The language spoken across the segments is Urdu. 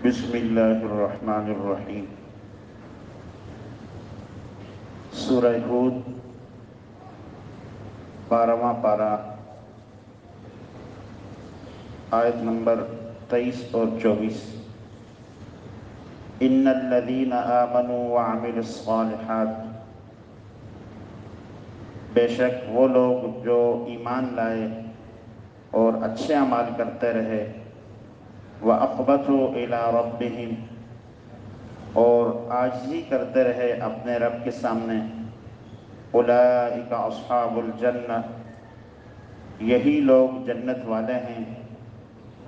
بسم اللہ الرحمن الرحیم۔ سورہ ہود 12واں پارہ، آیت نمبر 23 اور 24۔ ان الذین آمنوا وعملوا الصالحات، بے شک وہ لوگ جو ایمان لائے اور اچھے اعمال کرتے رہے، وَأَخْبَتُوا إِلَىٰ رَبِّهِمْ، اور عاجزی کرتے رہے اپنے رب کے سامنے، أُولَٰئِكَ أَصْحَابُ الْجَنَّةِ، یہی لوگ جنت والے ہیں،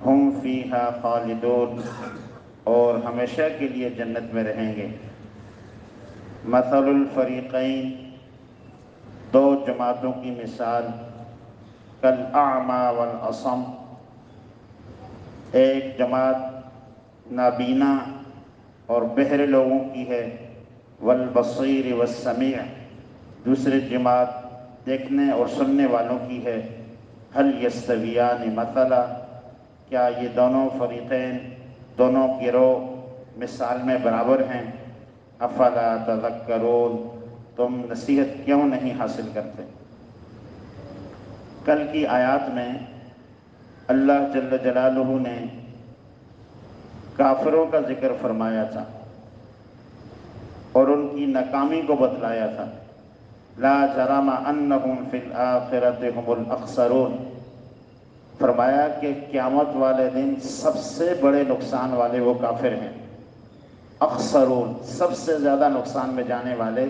ہم فیہا خالدون، اور ہمیشہ کے لیے جنت میں رہیں گے۔ مثل الفریقین، دو جماعتوں کی مثال، کالاعمیٰ والاصم، ایک جماعت نابینا اور بہرے لوگوں کی ہے، والبصیر والسمیع، دوسری جماعت دیکھنے اور سننے والوں کی ہے۔ هل یستویان مثلا، کیا یہ دونوں فریقین، دونوں گروہ مثال میں برابر ہیں؟ افلا تذکرون، تم نصیحت کیوں نہیں حاصل کرتے؟ کل کی آیات میں اللہ جل جلالہ نے کافروں کا ذکر فرمایا تھا اور ان کی ناکامی کو بتلایا تھا۔ لا جرم انہم فی الآخرۃ ھم الاخسرون، فرمایا کہ قیامت والے دن سب سے بڑے نقصان والے وہ کافر ہیں۔ اخسرون، سب سے زیادہ نقصان میں جانے والے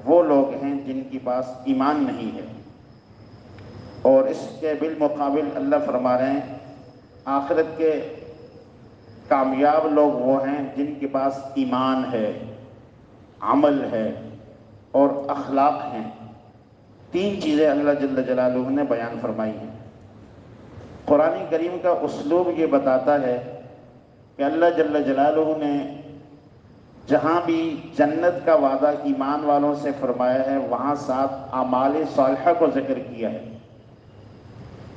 وہ لوگ ہیں جن کے پاس ایمان نہیں ہے۔ اور اس کے بالمقابل اللہ فرما رہے ہیں آخرت کے کامیاب لوگ وہ ہیں جن کے پاس ایمان ہے، عمل ہے اور اخلاق ہیں۔ تین چیزیں اللہ جل جلالہ نے بیان فرمائی ہیں۔ قرآن کریم کا اسلوب یہ بتاتا ہے کہ اللہ جل جلالہ نے جہاں بھی جنت کا وعدہ ایمان والوں سے فرمایا ہے وہاں ساتھ اعمال صالحہ کو ذکر کیا ہے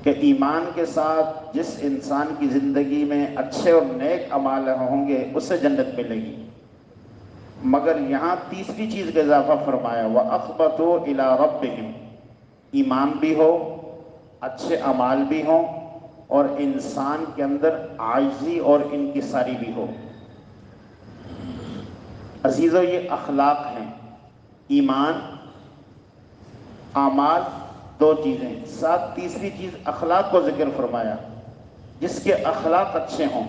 کہ ایمان کے ساتھ جس انسان کی زندگی میں اچھے اور نیک اعمال ہوں گے اسے جنت ملے گی۔ مگر یہاں تیسری چیز کا اضافہ فرمایا، وَأَخْبَتُوا إِلَىٰ رَبِّهِمْ، ایمان بھی ہو، اچھے اعمال بھی ہوں اور انسان کے اندر عاجزی اور انکساری بھی ہو۔ عزیزو، یہ اخلاق ہیں، ایمان، اعمال، دو چیزیں، ساتھ تیسری چیز اخلاق کو ذکر فرمایا۔ جس کے اخلاق اچھے ہوں،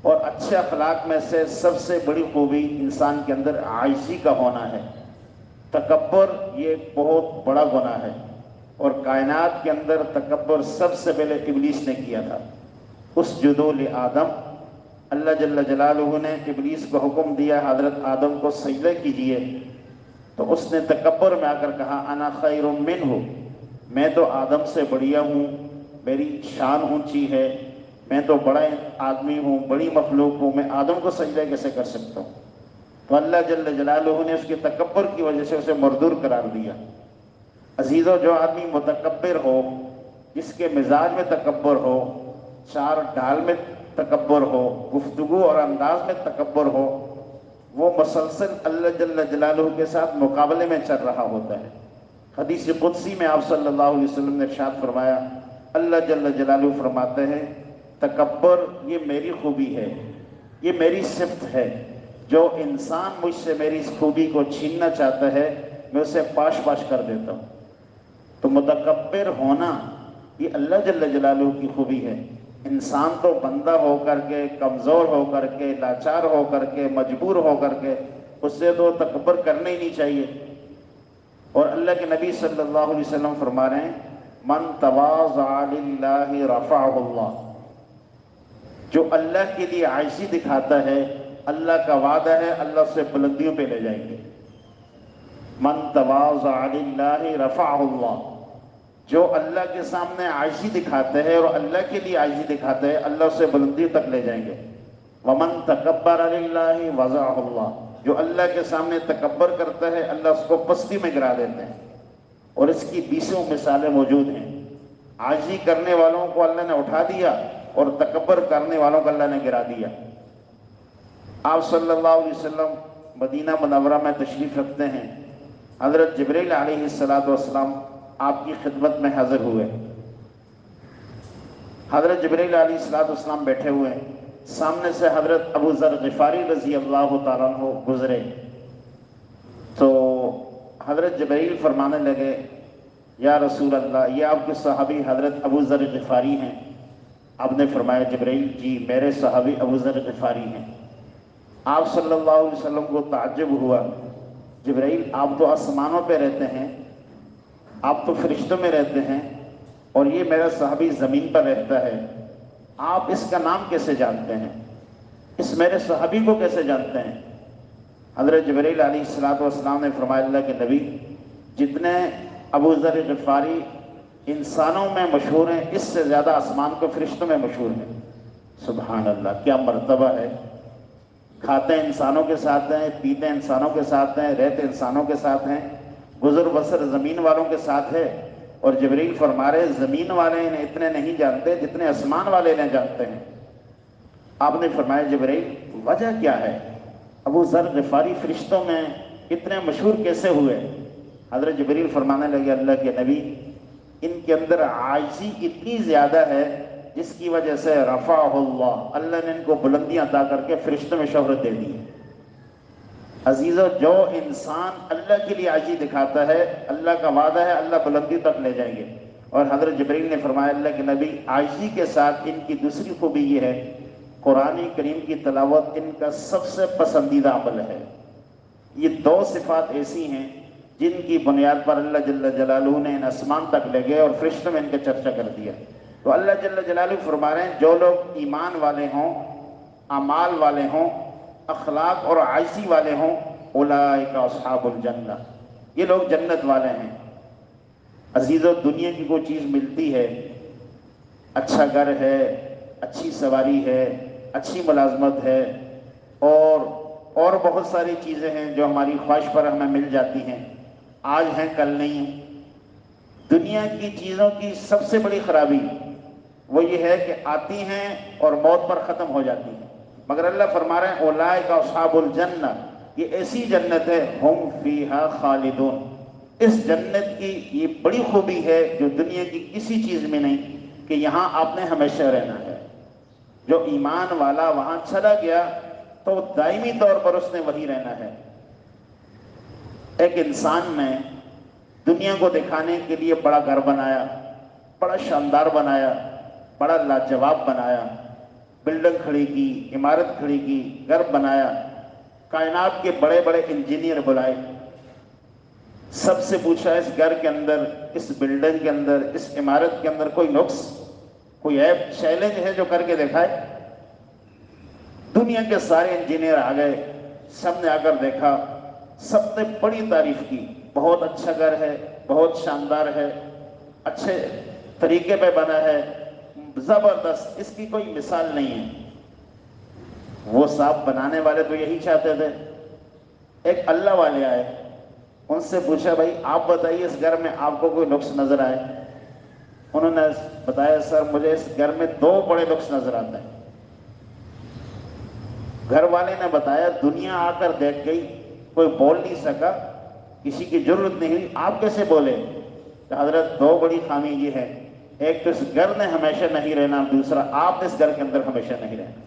اور اچھے اخلاق میں سے سب سے بڑی خوبی انسان کے اندر عاجزی کا ہونا ہے۔ تکبر یہ ایک بہت بڑا گناہ ہے، اور کائنات کے اندر تکبر سب سے پہلے ابلیس نے کیا تھا۔ اسجدوا لآدم، اللہ جل جلالہ نے ابلیس کو حکم دیا حضرت آدم کو سجدہ کیجئے، تو اس نے تکبر میں آ کر کہا انا خیر منہ، میں تو آدم سے بڑھیا ہوں، میری شان اونچی ہے، میں تو بڑا آدمی ہوں، بڑی مخلوق ہوں، میں آدم کو سجدہ کیسے کر سکتا ہوں؟ تو اللہ جل جلالہ نے اس کے تکبر کی وجہ سے اسے مردور قرار دیا۔ عزیزو، جو آدمی متکبر ہو، جس کے مزاج میں تکبر ہو، چار ڈال میں تکبر ہو، گفتگو اور انداز میں تکبر ہو، وہ مسلسل اللہ جل جلالہ کے ساتھ مقابلے میں چل رہا ہوتا ہے۔ حدیث قدسی میں آپ صلی اللہ علیہ وسلم نے ارشاد فرمایا، اللہ جل جلالہ فرماتے ہیں تکبر یہ میری خوبی ہے، یہ میری صفت ہے، جو انسان مجھ سے میری اس خوبی کو چھیننا چاہتا ہے میں اسے پاش پاش کر دیتا ہوں۔ تو متکبر ہونا یہ اللہ جل جلالہ کی خوبی ہے۔ انسان تو بندہ ہو کر کے، کمزور ہو کر کے، لاچار ہو کر کے، مجبور ہو کر کے، اس سے تو تکبر کرنا ہی نہیں چاہیے۔ اور اللہ کے نبی صلی اللہ علیہ وسلم فرما رہے ہیں من تواضع للہ رفعہ اللہ، جو اللہ کے لیے عاجزی دکھاتا ہے اللہ کا وعدہ ہے اللہ اسے بلندیوں پہ لے جائیں گے۔ من تواضع للہ رفعہ اللہ، جو اللہ کے سامنے عاجزی دکھاتے ہیں اور اللہ کے لیے عاجزی دکھاتے ہیں اللہ اسے بلندیوں تک لے جائیں گے۔ ومن تکبر للہ وضعہ اللہ، جو اللہ کے سامنے تکبر کرتا ہے اللہ اس کو پستی میں گرا دیتے ہیں۔ اور اس کی 20 مثالیں موجود ہیں۔ عاجزی کرنے والوں کو اللہ نے اٹھا دیا اور تکبر کرنے والوں کو اللہ نے گرا دیا۔ آپ صلی اللہ علیہ وسلم مدینہ منورہ میں تشریف رکھتے ہیں، حضرت جبرائیل علیہ السلام آپ کی خدمت میں حاضر ہوئے۔ حضرت جبرائیل علیہ السلام بیٹھے ہوئے ہیں، سامنے سے حضرت ابو ذر غفاری رضی اللہ تعالیٰ عنہ گزرے تو حضرت جبرائیل فرمانے لگے، یا رسول اللہ، یہ آپ کے صحابی حضرت ابو ذر غفاری ہیں؟ آپ نے فرمایا، جبرائیل جی میرے صحابی ابو ذر غفاری ہیں۔ آپ صلی اللہ علیہ وسلم کو تعجب ہوا، جبرائیل آپ تو آسمانوں پہ رہتے ہیں، آپ تو فرشتوں میں رہتے ہیں، اور یہ میرا صحابی زمین پر رہتا ہے، آپ اس کا نام کیسے جانتے ہیں؟ اس میرے صحابی کو کیسے جانتے ہیں؟ حضرت جبرائیل علیہ السلام نے فرمایا، اللہ کے نبی، جتنے ابو ذر غفاری انسانوں میں مشہور ہیں، اس سے زیادہ آسمان کو فرشتوں میں مشہور ہیں۔ سبحان اللہ، کیا مرتبہ ہے! کھاتے انسانوں کے ساتھ ہیں، پیتے انسانوں کے ساتھ ہیں، رہتے انسانوں کے ساتھ ہیں، گزر بسر زمین والوں کے ساتھ ہے، اور جبرائیل فرما رہے زمین والے انہیں اتنے نہیں جانتے جتنے آسمان والے انہیں جانتے ہیں۔ آپ نے فرمایا، جبرائیل وجہ کیا ہے؟ ابو ذر غفاری فرشتوں میں اتنے مشہور کیسے ہوئے؟ حضرت جبرائیل فرمانے لگے، اللہ کے نبی، ان کے اندر عاجزی اتنی زیادہ ہے جس کی وجہ سے رفعہ اللہ نے ان کو بلندیاں عطا کر کے فرشتوں میں شہرت دے دی ہے۔ عزیزو، جو انسان اللہ کے لیے عاجزی دکھاتا ہے، اللہ کا وعدہ ہے اللہ بلندی تک لے جائیں گے۔ اور حضرت جبرائیل نے فرمایا، اللہ کے نبی، عاجزی کے ساتھ ان کی دوسری خوبی یہ ہے، قرآن کریم کی تلاوت ان کا سب سے پسندیدہ عمل ہے۔ یہ دو صفات ایسی ہیں جن کی بنیاد پر اللہ جل جلالہ نے ان آسمان تک لے گئے اور فرشتوں میں ان کا چرچا کر دیا۔ تو اللہ جل جلالہ فرما رہے ہیں، جو لوگ ایمان والے ہوں، اعمال والے ہوں، اخلاق اور عاجزی والے ہوں، اولئک اصحاب الجنہ، یہ لوگ جنت والے ہیں۔ عزیزو، دنیا کی کوئی چیز ملتی ہے، اچھا گھر ہے، اچھی سواری ہے، اچھی ملازمت ہے، اور بہت ساری چیزیں ہیں جو ہماری خواہش پر ہمیں مل جاتی ہیں، آج ہیں کل نہیں ہیں۔ دنیا کی چیزوں کی سب سے بڑی خرابی وہ یہ ہے کہ آتی ہیں اور موت پر ختم ہو جاتی ہیں، مگر اللہ فرما رہے ہیں اولئک اصحاب الجنہ، یہ ایسی جنت ہے ہم فیہا خالدون۔ اس جنت کی یہ بڑی خوبی ہے جو دنیا کی کسی چیز میں نہیں، کہ یہاں آپ نے ہمیشہ رہنا ہے۔ جو ایمان والا وہاں چلا گیا تو دائمی طور پر اس نے وہی رہنا ہے۔ ایک انسان نے دنیا کو دکھانے کے لیے بڑا گھر بنایا، بڑا شاندار بنایا، بڑا لاجواب بنایا، بلڈنگ کھڑی کی، عمارت کھڑی کی، گھر بنایا، کائنات کے بڑے بڑے انجینئر بلائے، سب سے پوچھا اس گھر کے اندر، اس بلڈنگ کے اندر، اس عمارت کے اندر کوئی نقص، کوئی عیب، چیلنج ہے جو کر کے دکھائے؟ دنیا کے سارے انجینئر آ گئے، سب نے آ کر دیکھا، سب نے بڑی تعریف کی، بہت اچھا گھر ہے، بہت شاندار ہے، اچھے طریقے پہ بنا ہے، زبردست، اس کی کوئی مثال نہیں ہے۔ وہ صاحب بنانے والے تو یہی چاہتے تھے۔ ایک اللہ والے آئے، ان سے پوچھا، بھائی آپ بتائیے اس گھر میں آپ کو کوئی نقص نظر آئے؟ انہوں نے بتایا، سر مجھے اس گھر میں دو بڑے نقص نظر آتے ہیں۔ گھر والے نے بتایا، دنیا آ کر دیکھ گئی، کوئی بول نہیں سکا، کسی کی ضرورت نہیں ہوئی، آپ کیسے بولے؟ کہ حضرت دو بڑی خامی یہ ہے، ایک تو اس گھر نے ہمیشہ نہیں رہنا، دوسرا آپ اس گھر کے اندر ہمیشہ نہیں رہنا۔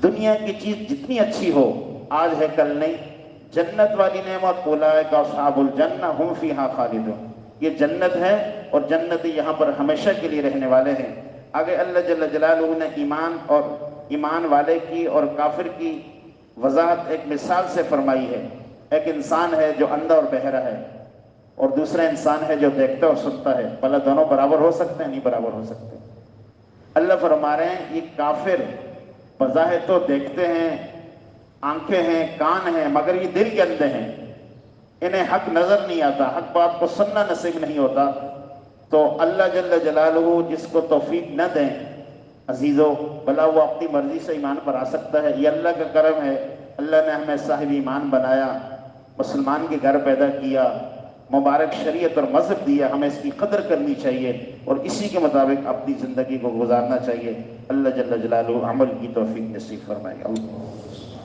دنیا کی چیز جتنی اچھی ہو، آج ہے کل نہیں۔ جنت والی نعمت اولئک اصحاب الجنہ ہم فیہا خالدون، یہ جنت ہے اور جنت یہاں پر ہمیشہ کے لیے رہنے والے ہیں۔ آگے اللہ جل جلالہ نے ایمان والے کی اور کافر کی وضاحت ایک مثال سے فرمائی ہے۔ ایک انسان ہے جو اندھا اور بہرا ہے، اور دوسرا انسان ہے جو دیکھتا اور سنتا ہے، بھلا دونوں برابر ہو سکتے ہیں؟ نہیں برابر ہو سکتے۔ اللہ فرما رہے ہیں، یہ کافر بظاہر تو دیکھتے ہیں، آنکھیں ہیں، کان ہیں، مگر یہ دل کے اندھے ہیں، انہیں حق نظر نہیں آتا، حق بات کو سننا نصیب نہیں ہوتا۔ تو اللہ جل جلالہ جس کو توفیق نہ دیں عزیزو، بھلا وہ اپنی مرضی سے ایمان پر آ سکتا ہے؟ یہ اللہ کا کرم ہے، اللہ نے ہمیں صاحب ایمان بنایا، مسلمان کے گھر پیدا کیا، مبارک شریعت اور مذہب دیا، ہمیں اس کی قدر کرنی چاہیے اور اسی کے مطابق اپنی زندگی کو گزارنا چاہیے۔ اللہ جل جلالہ عمل کی توفیق نصیب فرمائے۔ اللہ